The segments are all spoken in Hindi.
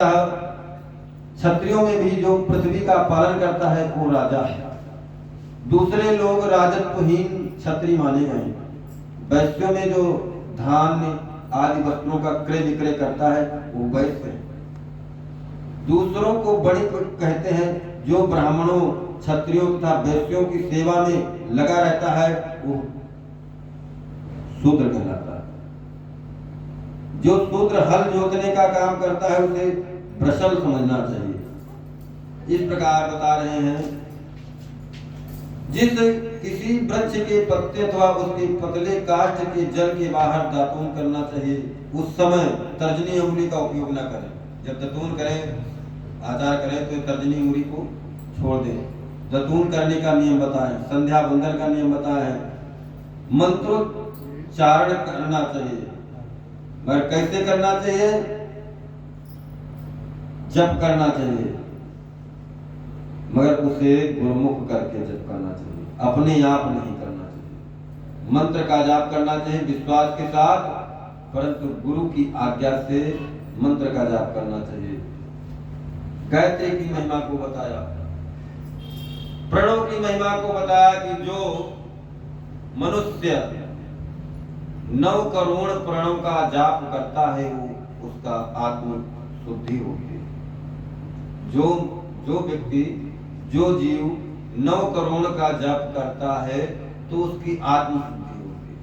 क्षत्रियों में भी जो पृथ्वी का पालन करता है वो राजा है। दूसरे लोग राजत्वहीन क्षत्रिय माने गए। वैश्यों में जो धान्य आदि वस्त्रों का क्रय विक्रय करता है वो वैश्य है। दूसरों को बणिक कहते हैं। जो ब्राह्मणों क्षत्रियों तथा वैश्यों की सेवा में लगा रहता है वो शूद्र कहलाता है। जो शूद्र हल जोतने का काम करता है उसे ब्रशल समझना चाहिए। इस प्रकार बता रहे हैं, जिस किसी वृक्ष के पत्ते अथवा उसके पतले काष्ठ के जल के बाहर दातून करना चाहिए उस समय तर्जनी अंगुली का उपयोग न करें। जब दातून करें, आचार करें तो तर्जनी अंगुली को छोड़ दें। दातून करने का नियम बताएं, संध्या बंदन का नियम बताएं, मंत्रोच्चारण करना चाहिए। मगर कैसे करना चाहिए? जप करना चाहिए, मगर उसे गुरुमुख करके जप करना चाहिए, अपने आप नहीं करना चाहिए। मंत्र का जाप करना चाहिए विश्वास के साथ, परंतु गुरु की आज्ञा से मंत्र का जाप करना चाहिए। गायत्री की महिमा को बताया, प्रणव की महिमा को बताया कि जो मनुष्य 9 करोड़ प्रणव का जाप करता है वो उसका आत्म शुद्धि होती है। जो व्यक्ति, जो जीव 9 करोड़ का जाप करता है तो उसकी आत्म शुद्धि होती है।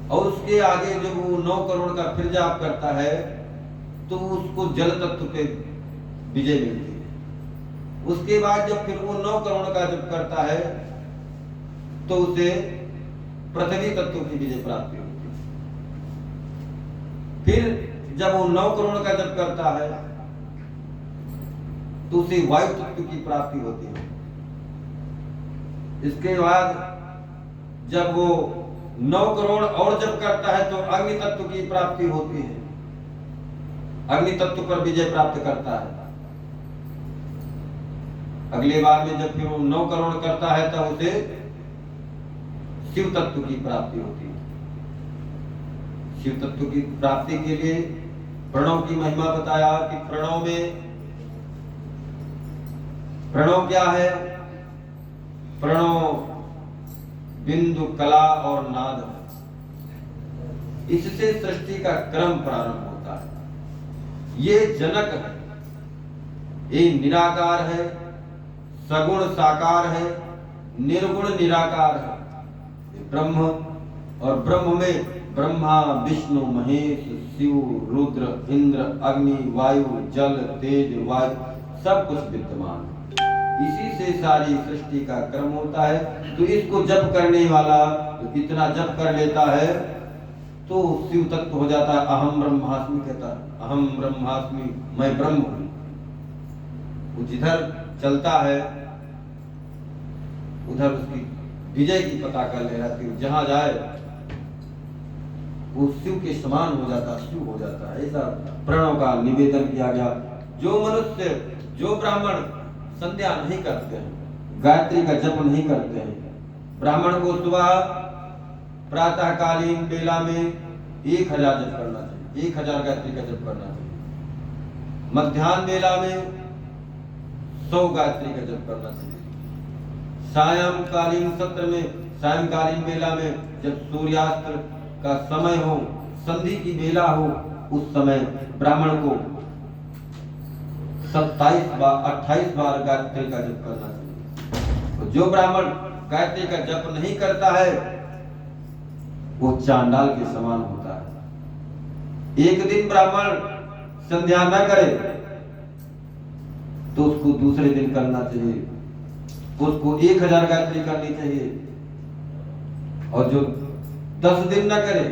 और उसके आगे जब वो 9 करोड़ का फिर जाप करता है तो उसको जल तत्व पे विजय मिलती है। उसके बाद जब फिर वो 9 करोड़ का जप करता है तो उसे पृथ्वी तत्व की विजय प्राप्ति होती है। फिर जब वो 9 करोड़ का जप करता है तो उसे वायु तत्व की प्राप्ति होती है। इसके बाद जब वो 9 करोड़ और जप करता है तो अग्नि तत्व की प्राप्ति होती है। अग्नि तत्व पर विजय प्राप्त करता है। अगले बार में जब फिर वो 9 करोड़ करता है तब उसे शिव तत्व की प्राप्ति होती है। शिव तत्व की प्राप्ति के लिए प्रणव की महिमा बताया कि प्रणव क्या है? प्रणव बिंदु, कला और नाद है। इससे सृष्टि का क्रम प्रारंभ होता है। ये जनक है, ये निराकार है, सगुण साकार है, निर्गुण निराकार है। ब्रह्म, और ब्रह्म में ब्रह्मा, विष्णु, महेश, शिव, रुद्र, इंद्र, अग्नि, वायु, जल, तेज, वायु सब कुछ विद्यमान है। इसी से सारी सृष्टि का क्रम होता है। तो इसको जप करने वाला तो इतना जप कर लेता है तो शिव तत्व हो जाता है। अहम ब्रह्मास्मि कहता है, अहम ब्रह्मास्मि, मैं ब्रह्म हूं। वो जिधर चलता है उधर उसकी विजय की पताका लहराती है। जहां जाए वो शिव के समान हो जाता है, शिव हो जाता है। ऐसा प्रणव का निवेदन किया गया। जो मनुष्य, जो ब्राह्मण संध्या नहीं करते हैं, गायत्री का जप नहीं करते हैं, ब्राह्मण को सुबह प्रातःकालीन बेला में 1000 जप करना चाहिए, 1000 गायत्री का जप करना चाहिए। मध्याह्न बेला में 100 गायत्री का जप करना चाहिए। सायंकालीन सत्र में, सायंकालीन बेला में जब सूर्यास्त का समय हो, संधि की बेला हो, उस समय ब्राह्मण को 27 बार 28 बार गायत्री का जप करना चाहिए। तो जो ब्राह्मण गायत्री का जप नहीं करता है वो चांडाल के समान होता है। एक दिन ब्राह्मण संध्या न करे तो उसको दूसरे दिन करना चाहिए। उसको 1000 गायत्री करनी चाहिए। और जो 10 दिन न करे,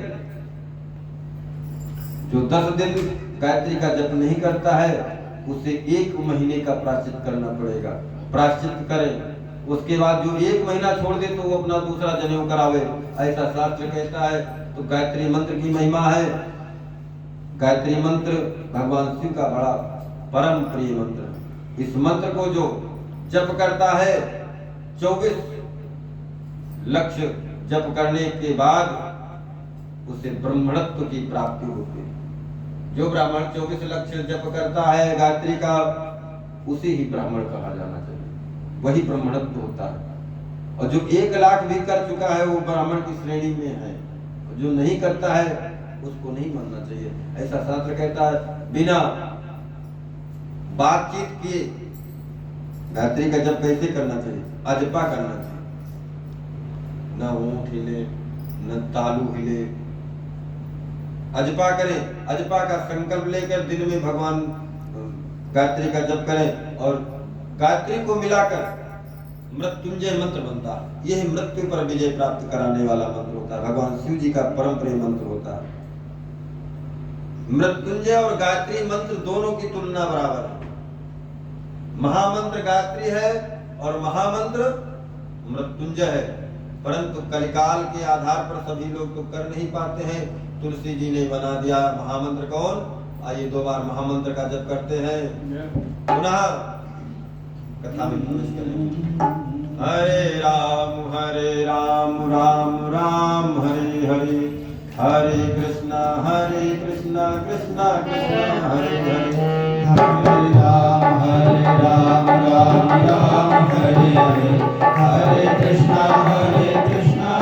जो 10 दिन गायत्री का जप नहीं करता है उसे 1 महीने का प्रायश्चित करना पड़ेगा। प्रायश्चित करें, उसके बाद जो 1 महीना छोड़ दे तो वो अपना दूसरा जनेऊ करावे, ऐसा शास्त्र कहता है। तो गायत्री मंत्र की महिमा है। गायत्री मंत्र भगवान शिव का बड़ा परम प्रिय मंत्र है। इस मंत्र को जो जप करता है 24 लक्ष्य जप करने के बाद उसे ब्रह्मणत्व की प्राप्ति होती है। जो ब्राह्मण 24 लक्ष जप करता है गायत्री का, उसे ही ब्राह्मण कहा जाना चाहिए, वही ब्राह्मणत्व होता है। और जो 1 लाख भी कर चुका है वो ब्राह्मण की श्रेणी में है, जो नहीं करता है उसको नहीं मानना चाहिए। ऐसा शास्त्र कहता है। बिना बातचीत किए गायत्री का जप कैसे करना चाहिए? अजपा करना चाहिए, न ऊंट हिले न तालू हिले, अजपा करें। अजपा का संकल्प लेकर दिन में भगवान गायत्री का जप करें और गायत्री को मिलाकर मृत्युंजय मंत्र बनता है। यह मृत्यु पर विजय प्राप्त कराने वाला मंत्र होता है, भगवान शिव जी का परम प्रिय मंत्र होता है। मृत्युंजय और गायत्री मंत्र दोनों की तुलना बराबर है। महामंत्र गायत्री है और महामंत्र मृत्युंजय है, परंतु कलिकाल के आधार पर सभी लोग तो कर नहीं पाते हैं। तुलसी जी ने बना दिया महामंत्र। कौन? आइए 2 बार महामंत्र का जप करते हैं, पुनः कथा में प्रवेश करेंगे। हरे राम राम राम हरे हरे, हरे कृष्णा कृष्णा कृष्णा हरे हरे, हरे राम राम राम हरे हरे, हरे कृष्णा कृष्णा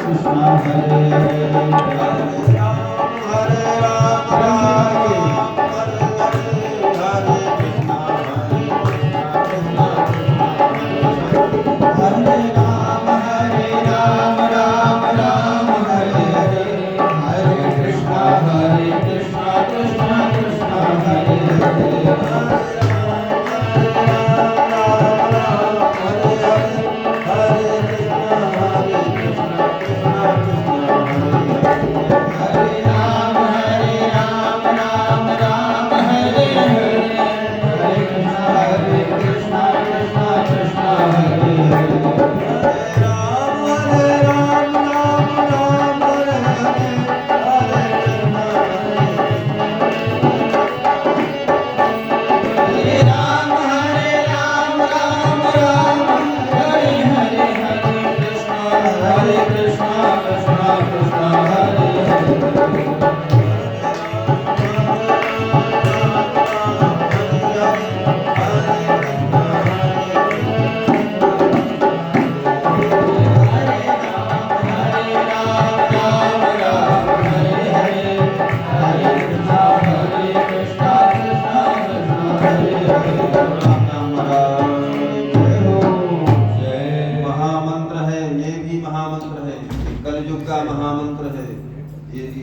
कृष्णा हरे हरे, हरे राम राम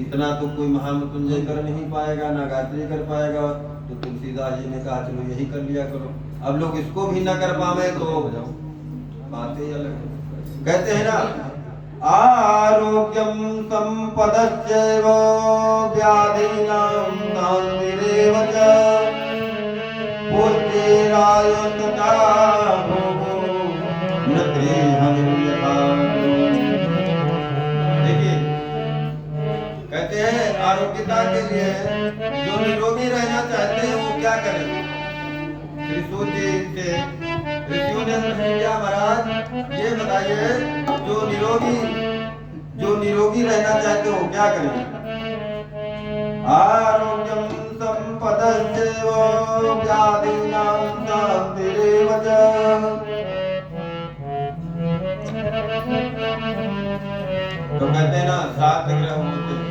इतना तो कोई महामृत्युंजय कर नहीं पाएगा, ना गायत्री कर पाएगा। तो तुलसीदास जी ने कहा चलो यही कर लिया करो। अब लोग इसको भी न कर पावे तो बातें अलग। कहते हैं ना, आरोग्यम संपदश्चैव व्याधीनां शान्तिरेव च पुष्टिरायुस्तथा भोगो मृत्युर्हनिर्यथा। कहते हैं आरोग्यता के लिए जो निरोगी रहना चाहते हैं वो क्या करें? श्री सूत जी से ऋषियों ने प्रश्न किया, महाराज ये बताइए जो निरोगी रहना चाहते हो क्या करें? आरोग्यम संपदश्चैव व्याधीनां शान्तिरेव च। तो कहते हैं ना 7 ग्रह होते हैं,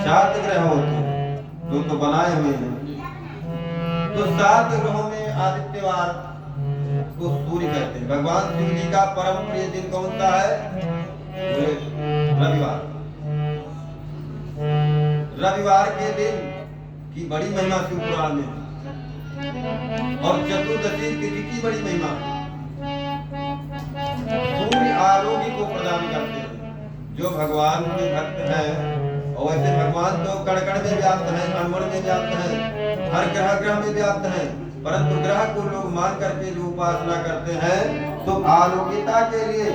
7 ग्रह होते हैं तो बनाए हुए हैं। तो 7 ग्रहों में आदित्यवार को सूर्य कहते हैं। भगवान शिव जी का परम प्रिय दिन कौन सा है? रविवार। रविवार के दिन की बड़ी महिमा शिव पुराण में, और चतुर्दशी तिथि की बड़ी महिमा। सूर्य आरोग्य को प्रदान करते हैं। जो भगवान के भक्त हैं, और वैसे भगवान तो कण कण में व्याप्त हैं, अणुअणु में व्याप्त हैं, हर ग्रह में व्याप्त हैं, परंतु ग्रह को लोग मान करके जो उपासना करते हैं, तो आरोग्यता के लिए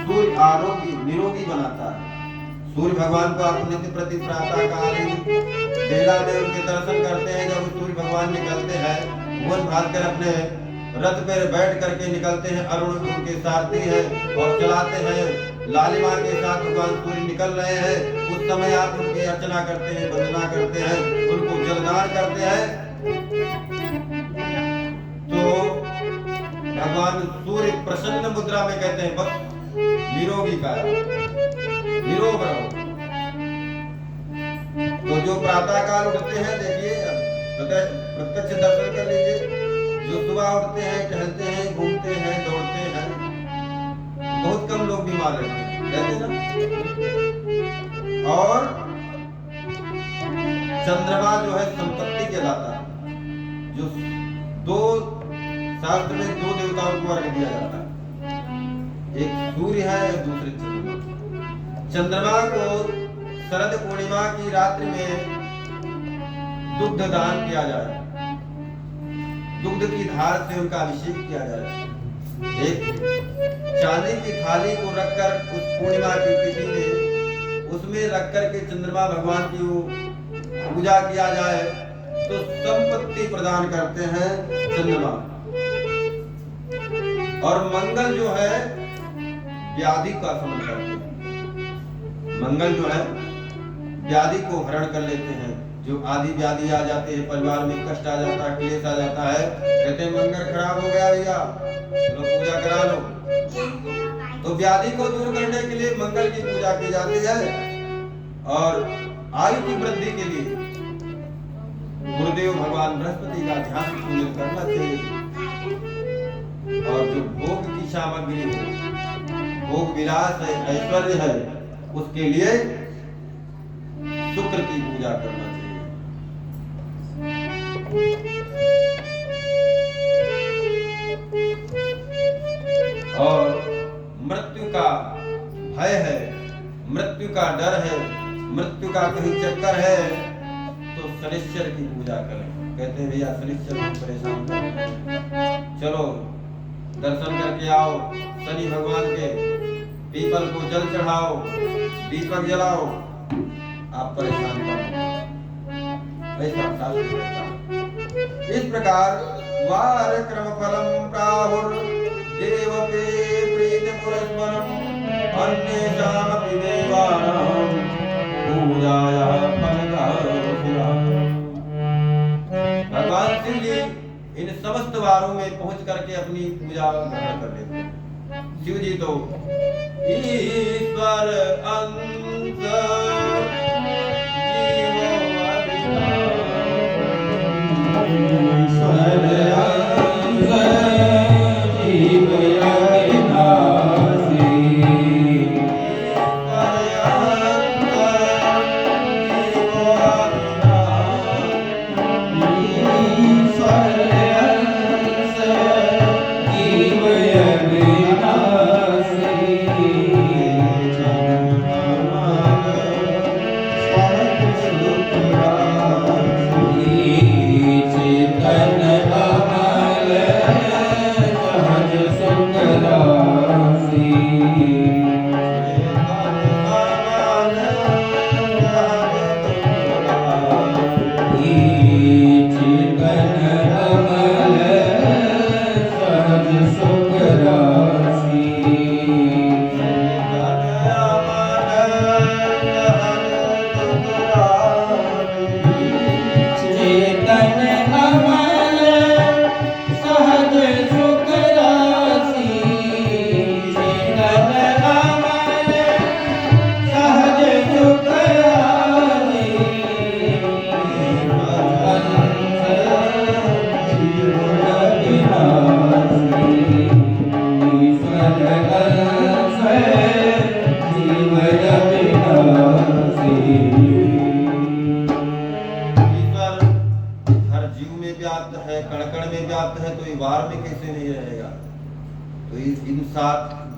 सूर्य आरोग्य निरोगी बनाता है। सूर्य भगवान को आप नित्य प्रति प्रातः काल बेला में उनके दर्शन करते हैं। जब सूर्य भगवान निकलते हैं, भुवन भास्कर अपने रथ पर बैठ करके निकलते हैं, अरुण उनके सारथी हैं और चलाते हैं लालिमा के साथ भगवान सूर्य निकल रहे हैं, उस समय आप उनकी अर्चना करते हैं, वंदना करते हैं, उनको जलदान करते हैं, तो भगवान सूर्य प्रसन्न मुद्रा में कहते हैं बस निरोगी का निरोग रहो। तो जो प्रातः काल उठते हैं, देखिए प्रत्यक्ष दर्शन कर लीजिए, जो सुबह उठते हैं, टहलते हैं, घूमते हैं, दौड़ते हैं, बहुत कम लोग बीमार रहते हैं ना। और चंद्रमा जो है संपत्ति कहलाता है, जो दो शास्त्र में दो देवताओं को अर्घ दिया जाता है, एक सूर्य है और दूसरे चंद्रमा। चंद्रमा को शरद पूर्णिमा की रात्रि में दुग्ध दान किया जाए, दुग्ध की धार से उनका अभिषेक किया जाए। एक चांदी की थाली को रखकर उस पूर्णिमा की तिथि में उसमें रखकर के चंद्रमा भगवान की पूजा किया जाए तो संपत्ति प्रदान करते हैं चंद्रमा। और मंगल जो है व्याधि का शमन करते हैं। मंगल जो है व्याधि को हरण कर लेते हैं, जो आदि व्याधि आ जाते हैं, परिवार में कष्ट आ जाता है, क्लेश आ जाता है, कहते हैं मंगल खराब हो गया भैया, चलो पूजा करा लो। तो व्याधि को दूर करने के लिए मंगल की पूजा की जाती है। और आयु की वृद्धि के लिए गुरुदेव भगवान बृहस्पति का ध्यान पूजन करना चाहिए। और जो भोग की सामग्री है, भोग विलास है, ऐश्वर्य है, उसके लिए शुक्र की पूजा करना चाहिए। और मृत्यु का भय है, मृत्यु का डर है, मृत्यु का कहीं चक्कर है, तो शनिश्चर की पूजा करें। कहते हैं भैया शनिश्चर को परेशान करें, चलो दर्शन करके आओ शनि भगवान के, पीपल को जल चढ़ाओ, दीपक जलाओ, आप परेशान करो, ऐसा शास्त्र कहता है। इस प्रकार वार क्रम फलम प्राहुर देव पे प्रीति पुरस्मरम अन्येषामपि देवानां पूजाया फलदायिका। भगवान शिव जी इन समस्त वारों में पहुंच करके अपनी पूजा ग्रहण कर लेते हैं। शिव जी तो ईश्वर अंत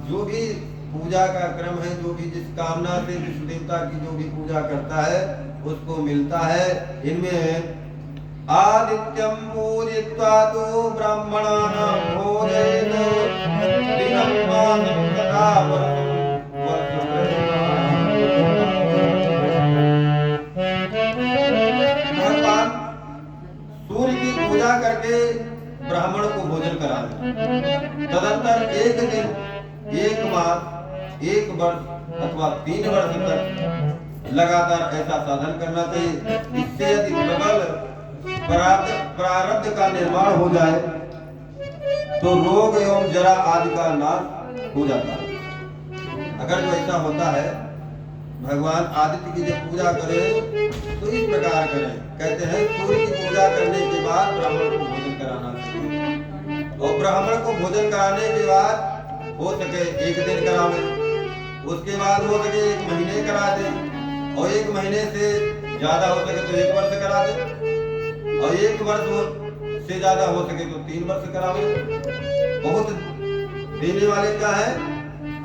जो भी पूजा का क्रम है, जो भी जिस कामना से जिस देवता की जो भी पूजा करता है उसको मिलता है। इनमें आदित्यम पूजयित्वा तो ब्राह्मणानां भोजयेत् दिनं मासं तथा भगवान सूर्य की पूजा करके ब्राह्मण को भोजन कराते, तदंतर एक दिन, एक मास 1 वर्ष अथवा 3 वर्ष तक लगातार ऐसा साधन करना चाहिए। इससे यदि प्रबल प्रारब्ध का निर्माण हो जाए तो रोग एवं जरा आदि का नाश हो जाता है। अगर जो ऐसा होता है, भगवान आदित्य की जब पूजा करें तो इस प्रकार करें। कहते हैं सूर्य की पूजा करने के बाद ब्राह्मण को भोजन कराना चाहिए, और ब्राह्मण को भोजन कराने के बाद हो सके 1 दिन करावे, उसके बाद हो सके 1 महीने करा दे, और 1 महीने से ज्यादा हो सके तो 1 वर्ष करा दे, और 1 वर्ष से ज्यादा हो सके तो 3 वर्ष करावे। बहुत देने वाले क्या है,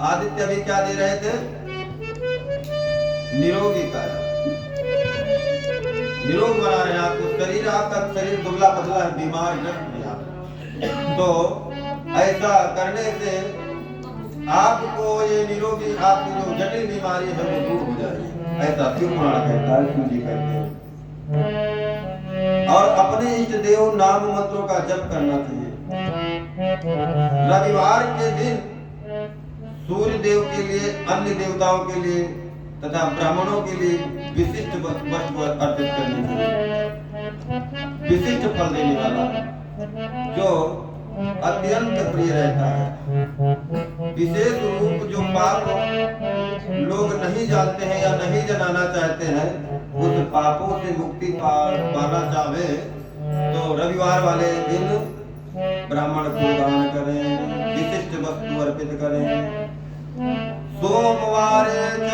आदित्य अभी क्या दे रहे थे, निरोगी का निरोग बना रहे हैं आपको। शरीर आपका शरीर दुबला पतला है, बीमार नहीं। तो ऐसा करने से आपको ये निरोगी, आपकी जो जटिल बीमारी है वो दूर हो जाएगी, ऐसा शिव पुराण कहता है, शिव जी कहते हैं। और अपने इष्ट देव नाम मंत्रों का जप करना चाहिए। रविवार के दिन सूर्य देव के लिए, अन्य देवताओं के लिए तथा ब्राह्मणों के लिए विशिष्ट वस्तु अर्पित करनी चाहिए, विशिष्ट फल देने वाला, जो अत्यंत प्रिय रहता है। विशेष रूप जो पाप लोग नहीं जानते हैं या नहीं जनाना चाहते हैं, उस पापों से मुक्ति पाना चाहे तो रविवार वाले दिन ब्राह्मण को दान करें, विशिष्ट वस्तु अर्पित करें। सोमवारे च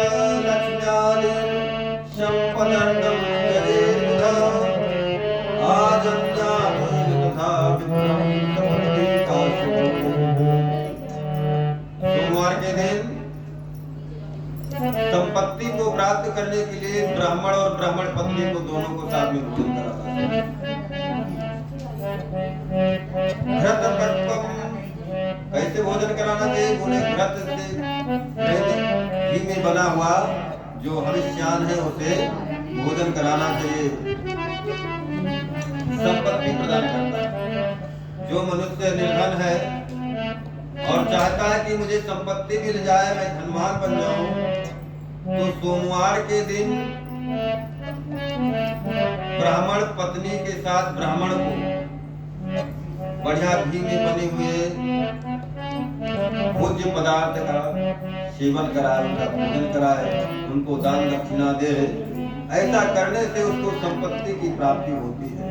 लक्ष्म्यादिं संपदर्दं करेद् आजन्यादिं तथा विप्रं समर्पिता। सोमवार के दिन संपत्ति को प्राप्त करने के लिए ब्राह्मण और ब्राह्मण पत्नी को दोनों को साथ में भोजन कराता है। घृत कैसे भोजन कराना चाहिए, बोले घृत से घी में बना हुआ जो हविष्यान्न है उसे भोजन कराना चाहिए। संपत्ति प्रदान करता है। जो मनुष्य निर्धन है और चाहता है कि मुझे संपत्ति मिल जाए, मैं धनवान बन जाऊं, तो सोमवार के दिन ब्राह्मण पत्नी के साथ ब्राह्मण को बढ़िया घी में बने हुए भोज्य पदार्थ का सेवन कराए, उनका भोजन कराए, उनको दान दक्षिणा दे। ऐसा करने से उसको संपत्ति की प्राप्ति होती है।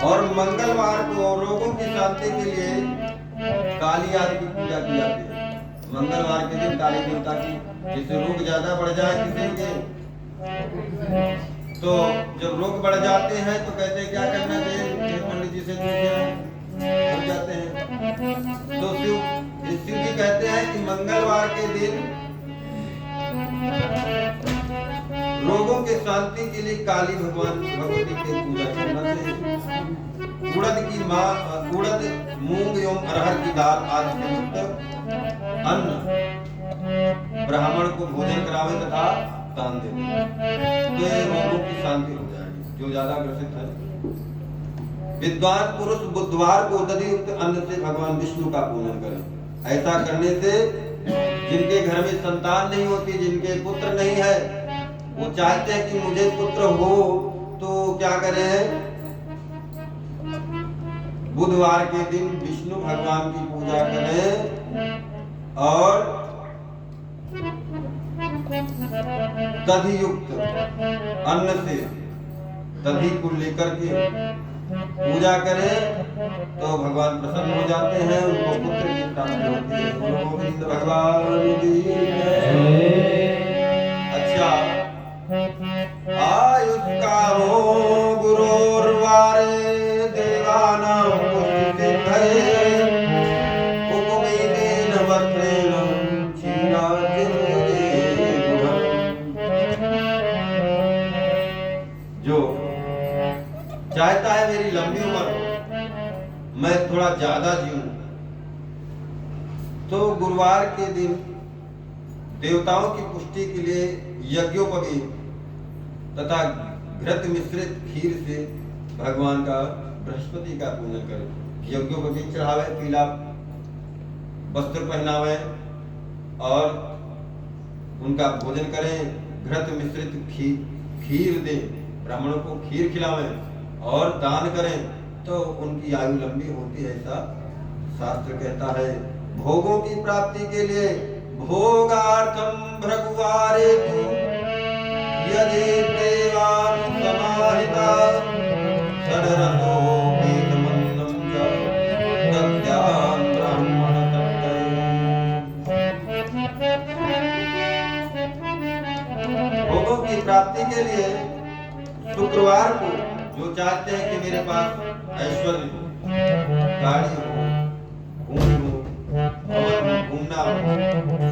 और मंगलवार को रोगों की शांति के लिए काली आदि की पूजा की जाती है। मंगलवार के दिन काली देवता की, जिससे रोग ज्यादा बढ़ जाए किसी के, तो जब रोग बढ़ जाते हैं तो कहते हैं क्या करना चाहिए, पंडित जी से हो जाते हैं। तो शिव जी कहते हैं कि मंगलवार के दिन रोगों के शांति के लिए काली भगवती की पूजा करना चाहिए। उड़द, मूंग एवं अरहर की दाल आदि से युक्त अन्न ब्राह्मण को भोजन करावे तथा दान दे, तो ये रोगों की शांति हो जाएगी जो ज्यादा ग्रसित है। विद्वान पुरुष बुधवार को दधियुक्त अन्न से भगवान विष्णु का पूजन करें। ऐसा करने से जिनके घर में संतान नहीं होती, जिनके पुत्र नहीं है, वो चाहते हैं कि मुझे पुत्र हो, तो क्या करें, बुधवार के दिन विष्णु भगवान की पूजा करें और दधि युक्त अन्न से दधि को लेकर के पूजा करें तो भगवान प्रसन्न हो जाते हैं, उनको पुत्र की प्राप्ति होती है। गुरु गोविंद भगवान की जय। अच्छा, आयुष्कारो गुरोर्वारे देवानां पुष्टिसिद्धये उपवीतेन वक्त्रेण जो चाहता है मेरी लंबी उम्र हो, मैं थोड़ा ज्यादा जीऊं, तो गुरुवार के दिन देवताओं की पुष्टि के लिए यज्ञोपवीत तथा घृत मिश्रित खीर से भगवान का बृहस्पति का पूजन करें। यज्ञोपवीत चढ़ावे, पीला वस्त्र पहनावे और उनका भोजन करें, घृत मिश्रित खीर दे, ब्राह्मणों को खीर खिलावें और दान करें तो उनकी आयु लंबी होती है, ऐसा शास्त्र कहता है। भोगों की प्राप्ति के लिए भोगार्थम भृगुवारे यदि देवान समाहिता षड्रसो वेदमन्नं च दद्यान् ब्राह्मण भोगों की प्राप्ति के लिए शुक्रवार को जो चाहते हैं कि मेरे पास ऐश्वर्य हो, गाड़ी हो, घूमना हो,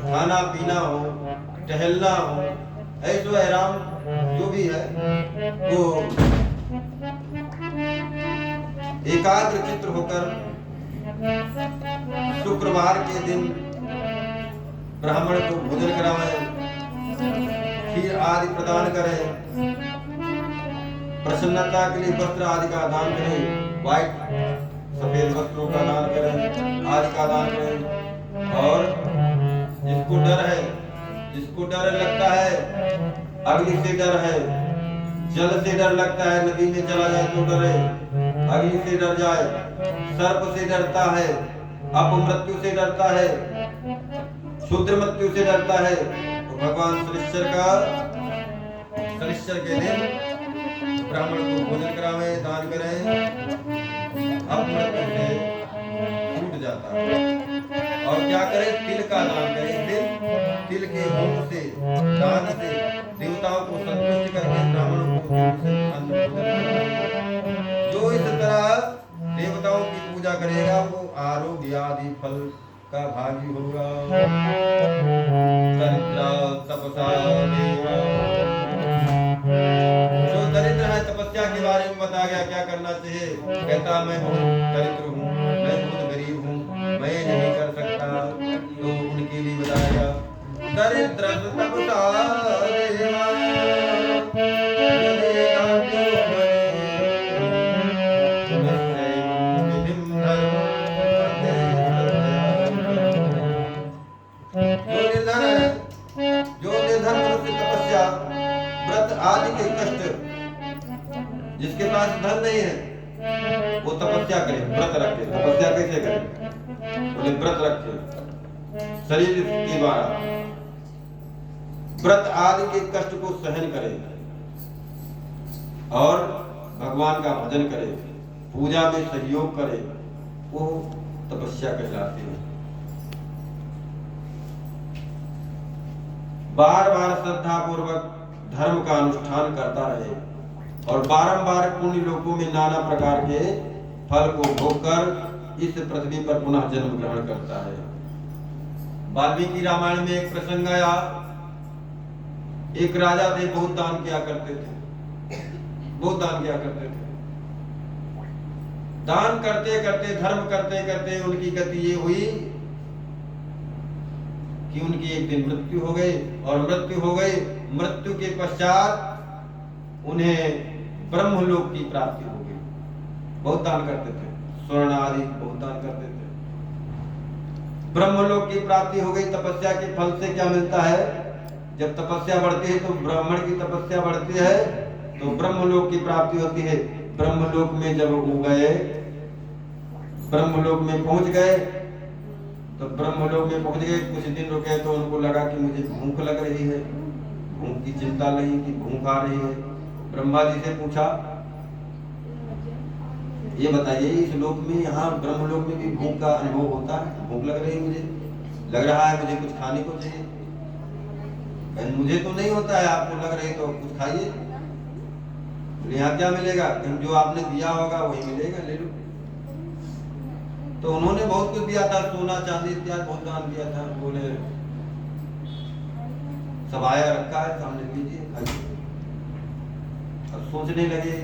खाना पीना हो, टहलना हो, ऐशो आराम जो भी है वो एकाग्र चित्र होकर शुक्रवार के दिन ब्राह्मण को भोजन करावें, खीर आदि प्रदान करें, प्रसन्नता के लिए वस्त्र आदि का दान करें, व्हाइट सफेद वस्त्रों का दान करें, आदि का दान करें। और जिसको डर लगता है, अग्नि से डर है, जल से डर लगता है, नदी में चला जाए तो डरे, अग्नि से डर जाए, सर्प से डरता है, अपमृत्यु से डरता है, शूद्र मृत्यु से डरता है, तो भगवान शनिश्चर के दिन ब्राह्मण को भोजन करावे, दान करें, अपमृत्यु से छूट जाता है। और क्या करें? तिल का दान करें। तिल के भोग से, दान से देवताओं को संतुष्ट करके ब्राह्मणों को अन्न भोजन करें। जो इस तरह देवताओं की पूजा करेगा वो आरोग्य आदि फल का भागी होगा। दरिद्र तपसा देवा, जो दरिद्र है, तपस्या के बारे में बता गया क्या करना चाहिए। कहता मैं बहुत दरिद्र हूँ, मैं बहुत गरीब हूँ, मैं नहीं कर सकता, तो उनके लिए बताया दरिद्र तपसा देवा आदि के कष्ट, जिसके पास धन नहीं है वो तपस्या करे, व्रत रखे। तपस्या कैसे करे? बोले व्रत रखे, शरीर के द्वारा व्रत आदि के कष्ट को सहन करे और भगवान का भजन करे, पूजा में सहयोग करे, वो तपस्या कहलाती है। बार बार श्रद्धा पूर्वक धर्म का अनुष्ठान करता रहे और बारंबार पुण्य लोकों में नाना प्रकार के फल को भोगकर इस पृथ्वी पर पुनः जन्म ग्रहण करता है। वाल्मीकि रामायण में एक प्रसंग आया, एक राजा थे, बहुत दान किया करते थे, बहुत दान किया करते थे। दान करते करते, धर्म करते करते उनकी गति ये हुई कि उनकी एक दिन मृत्यु हो गई और मृत्यु के पश्चात उन्हें ब्रह्मलोक की प्राप्ति हो गई। बहुत दान करते थे, स्वर्ण आदि बहुत दान करते थे, ब्रह्मलोक की प्राप्ति हो गई। तपस्या के फल से क्या मिलता है? जब तपस्या बढ़ती है तो ब्राह्मण की तपस्या बढ़ती है तो ब्रह्मलोक की प्राप्ति होती है। ब्रह्मलोक में जब वो गए, ब्रह्मलोक में पहुंच गए, तो ब्रह्मलोक में पहुंच गए, कुछ दिन रुके तो उनको लगा कि मुझे भूख लग रही है, भूख की चिंता नहीं कि भूख आ रही है। ब्रह्मा जी से पूछा, ये बताइए इस लोक में, यहाँ ब्रह्मलोक में भी भूख का अनुभव होता है? भूख लग रही है, मुझे लग रहा है, मुझे कुछ खाने को चाहिए। मुझे तो नहीं होता है, आपको लग रही तो कुछ खाइए। यहाँ क्या मिलेगा? जो आपने दिया होगा वही मिलेगा, ले लो। तो उन्होंने बहुत कुछ दिया था, सोना चांदी इत्यादि बहुत दान दिया था। बोले सब आया रखा है सामने, लीजिए खाइए। अब सोचने लगे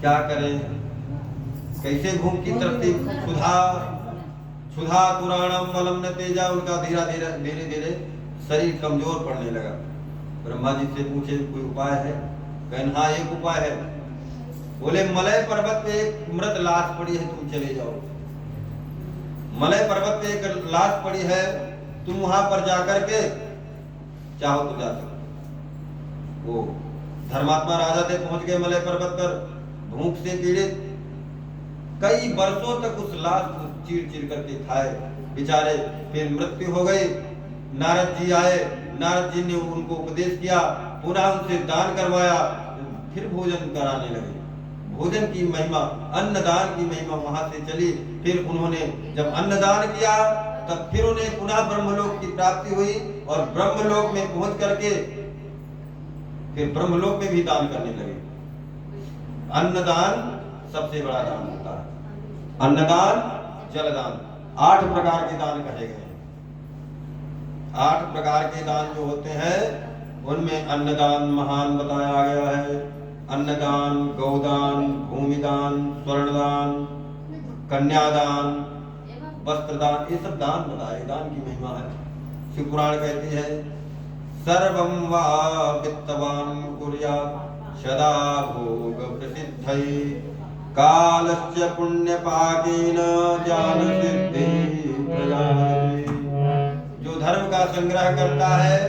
क्या करें, कैसे भूख की तरफ सुधा पुराणम बलम न तेजा, उनका धीरे धीरे शरीर कमजोर पड़ने लगा। ब्रह्मा जी से पूछे कोई उपाय है? कहन हाँ एक उपाय है। बोले मलय पर्वत पे एक मृत लाश पड़ी है, तुम चले जाओ। मलय पर्वत पे एक लाश पड़ी है, तुम वहां पर जाकर के चाहो तो जा सकते। वो धर्मात्मा राजा थे, पहुंच गए मलय पर्वत पर, भूख से पीड़ित, कई वर्षों तक उस लाश को चीर चीर करके खाए बेचारे, फिर मृत्यु हो गई। नारद जी आए, नारद जी ने उनको उपदेश किया, पुनः उनसे दान करवाया, फिर भोजन कराने लगे। भोजन की महिमा, अन्नदान की महिमा वहां से चली। फिर उन्होंने जब अन्नदान किया तब फिर उन्हें पुनः ब्रह्मलोक की प्राप्ति हुई, और ब्रह्मलोक में पहुंच करके फिर ब्रह्मलोक में भी दान करने लगे। अन्नदान सबसे बड़ा दान होता है, अन्नदान, जलदान, 8 प्रकार के दान कहे गए। 8 प्रकार के दान जो होते हैं उनमें अन्नदान महान बताया गया है। अन्नदान, गौदान, भूमिदान, स्वर्णदान, कन्यादान, वस्त्रदान, ये सब दान बताए, दान की महिमा है। शिव पुराण कहती है, सर्वं वा वित्तवान कुर्यात् सदा भोग प्रसिद्धये कालस्य पुण्यपाकेन ज्ञान सिद्धि प्रजायते। जो धर्म का संग्रह करता है,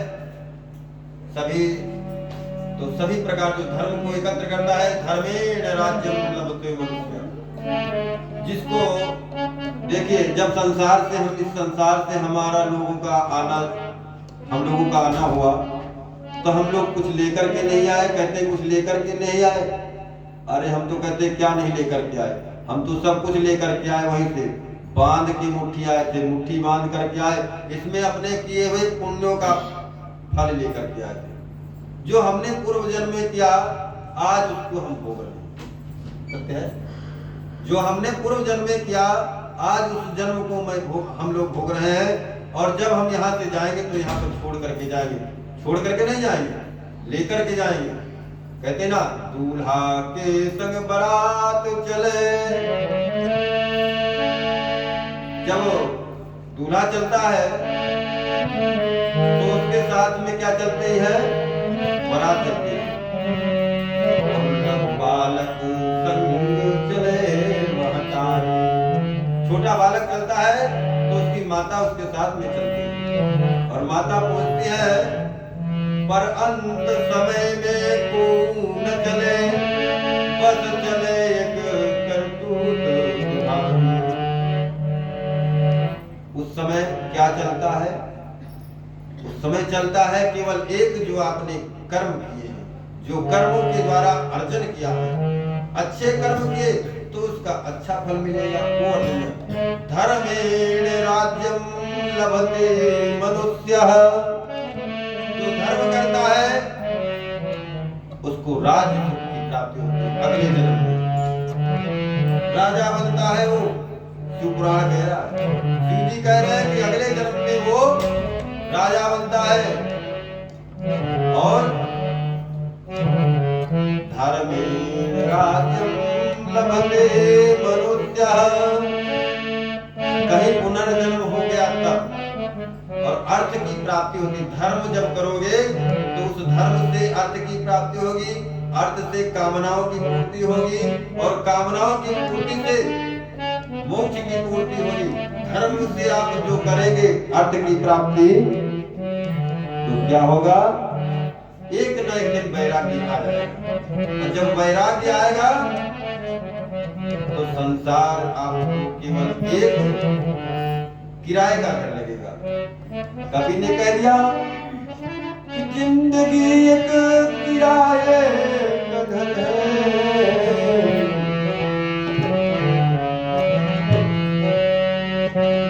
सभी प्रकार जो धर्म को एकत्र करता है, धर्मेण राज्यं लभते मनुष्य। जिसको देखिए, जब संसार से हम इस संसार से हमारा लोगों का आना, हम लोगों का आना हुआ, तो हम लोग कुछ लेकर के नहीं आए, कहते कुछ लेकर के नहीं आए। अरे हम तो कहते क्या नहीं लेकर के आए, हम तो सब कुछ लेकर के आए, वहीं से बांध की मुट्ठी आए थे, मुट्ठी बांध करके आए। इसमें अपने किए हुए पुण्यों का फल लेकर के आए थे। जो हमने पूर्व जन्म में किया, आज उसको हम भोग रहे हैं। जो हमने पूर्व जन्म में किया, आज उस जन्म को हम लोग भोग रहे हैं। और जब हम यहाँ से जाएंगे तो यहाँ पर छोड़ करके जाएंगे, छोड़ करके नहीं जाएंगे, लेकर के जाएंगे। कहते ना, दूल्हा के संग बारात चले। जब दूल्हा चलता है तो उसके साथ में क्या चलती है, बारात चलती है। बालक संग चले महतारी, छोटा बालक चलता है तो उसकी माता उसके साथ में चलती है, और माता पूछती है, पर अंत समय में को न चले, बस चले एक करतूत दुधान। उस समय क्या चलता है, उस समय चलता है केवल एक, जो आपने कर्म किए हैं, जो कर्मों के द्वारा अर्जन किया है, अच्छे कर्म किए तो उसका अच्छा फल मिलेगा, वो अर्जन। धर्मेण राज्यं लभते मनुष्यः, जो धर्म करता है उसको राज्य सुख की प्राप्ति होती है, अगले जन्म में राजा बनता है वो। शिव पुराण कह रहा है, शिव जी कह रहे हैं कि अगले जन्म में वो राजा बनता है। और धर्मेण राज्यं लभते मनुष्यः, कहीं पुनर्जन्म हो गया तब, और अर्थ की प्राप्ति होगी। धर्म जब करोगे तो उस धर्म से अर्थ की प्राप्ति होगी, अर्थ से कामनाओं की पूर्ति होगी, और कामनाओं की पूर्ति से मोक्ष की पूर्ति होगी। धर्म से आप जो करेंगे अर्थ की प्राप्ति, तो क्या होगा, एक न एक दिन वैराग्य आ जाएगा। और जब वैराग्य आएगा तो संसार आपको केवल एक किराए का घर लगेगा। कवि ने कह दिया कि जिंदगी एक किराए का घर है,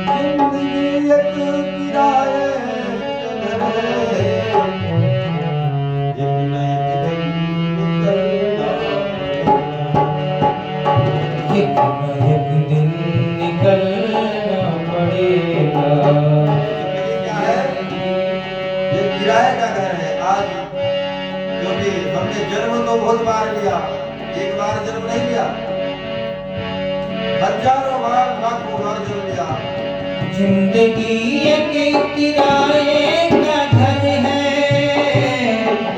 जिंदगी एक किराए का घर है, एक न एक दिन निकलना पड़ेगा। क्या है, ये किराए का घर है आज, क्योंकि हमने जन्म तो बहुत बार लिया, एक बार जन्म नहीं लिया, हजारों बार, लाखों बार जन्म लिया। जिंदगी एक किराए का घर है,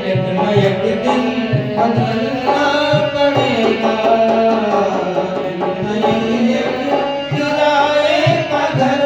एक न एक दिन बदलना पड़ेगा। एक न एक किराए का घर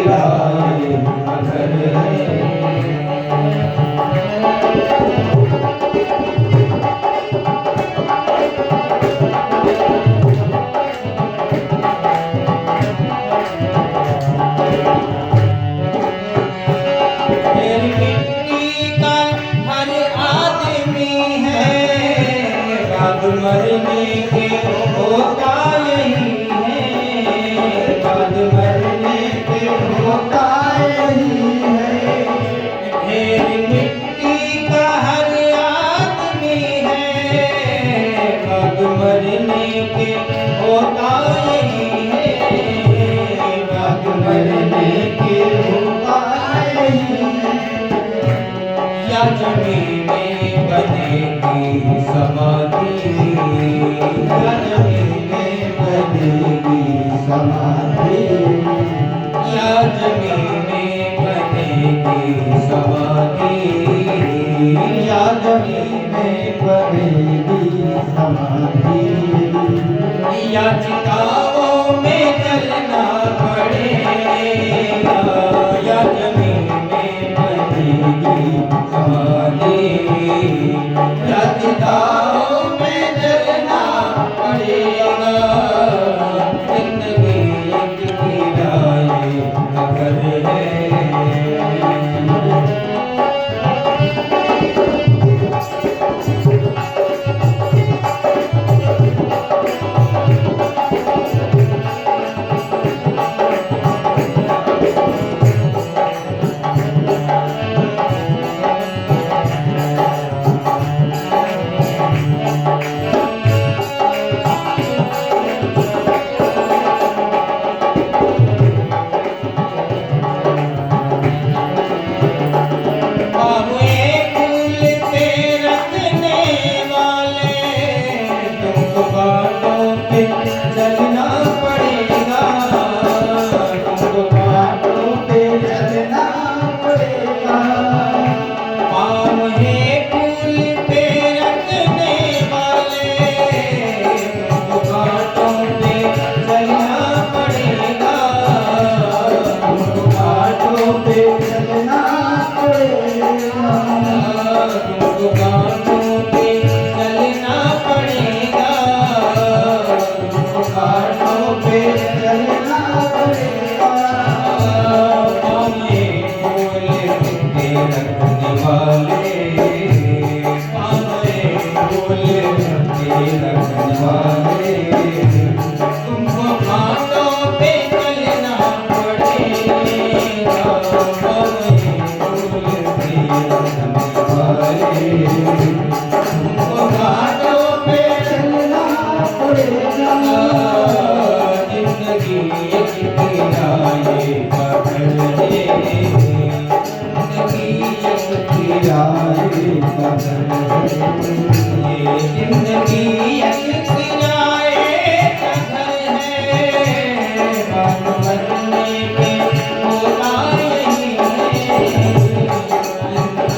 किराए का घर है। मरने के होता यही है, बाद मरने के होता यही है। ढेर मिट्टी का हर आदमी है, बाद मरने के होता यही है, बाद मरने के होता यही है। या जमीन में बनेगी समाधि, या जमीन में बनेगी समाधि, या जमीन में बनेगी समाधि, या जमीन में बनेगी समाधि, या चिताओं में जलना पड़ेगा, या जमीन में बनेगी समाधि, या चिताओं में जलना पड़ेगा। जिंदगी एक किराए का घर है। चलना पड़ेगा, तुमको बातों पे चलना पड़ेगा। पाँव है फूल पे रखने वाले, तुमको बातों पे चलना पड़ेगा, तुमको बातों पे चलना पड़ेगा, तुमको बातों पे चलना पड़ेगा, घाटों पे चलना पड़ेगा। पाँवें फूल पे रखने वाले, पाँवें फूल पे रखने वाले, तुमको घाटों पे चलना पड़ेगा। पाँवें फूल पे रखने वाले, तुमको घाटों पे चलना पड़ेगा। जिंदगी एक किराए का घर है, जिंदगी एक किराए का घर है, ये जिंदगी एक किराए का घर है। बाद मरने के होता यही है,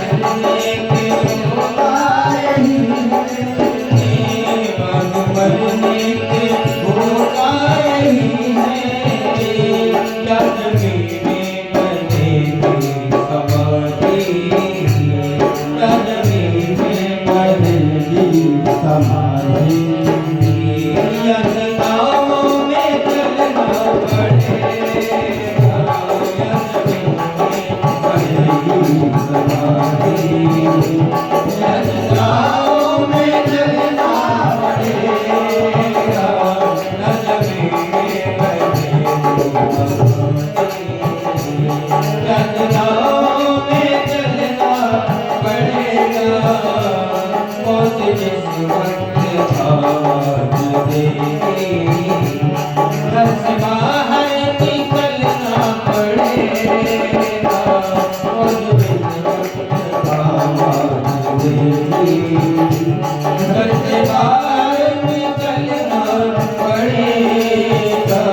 मरने के होता यही है, बाद मरने के होता यही है। या जमीन में बनेगी समाधि, या जमीन में बनेगी समाधि, या चिताओं में जलना पड़ेगा, या जमीन में बनेगी समाधि, या चिताओं में जलना पड़ेगा, या जमीन में बनेगी समाधि, या चिताओं में जलना पड़ेगा। मौत जिस वक्त आवाज देगी, घर से बाहर निकलना पड़ेगा। मौत जिस वक्त आवाज देगी, घर से बाहर निकलना पड़ेगा।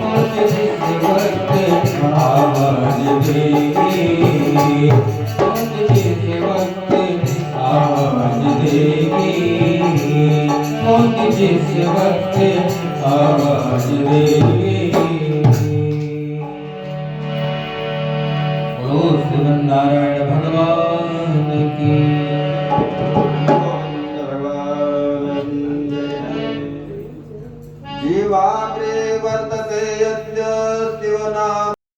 मौत जिस वक्त आवाज देगी, मौत जिस वक्त आवाज देगी, मौत जिस वक्त आवाज देगी।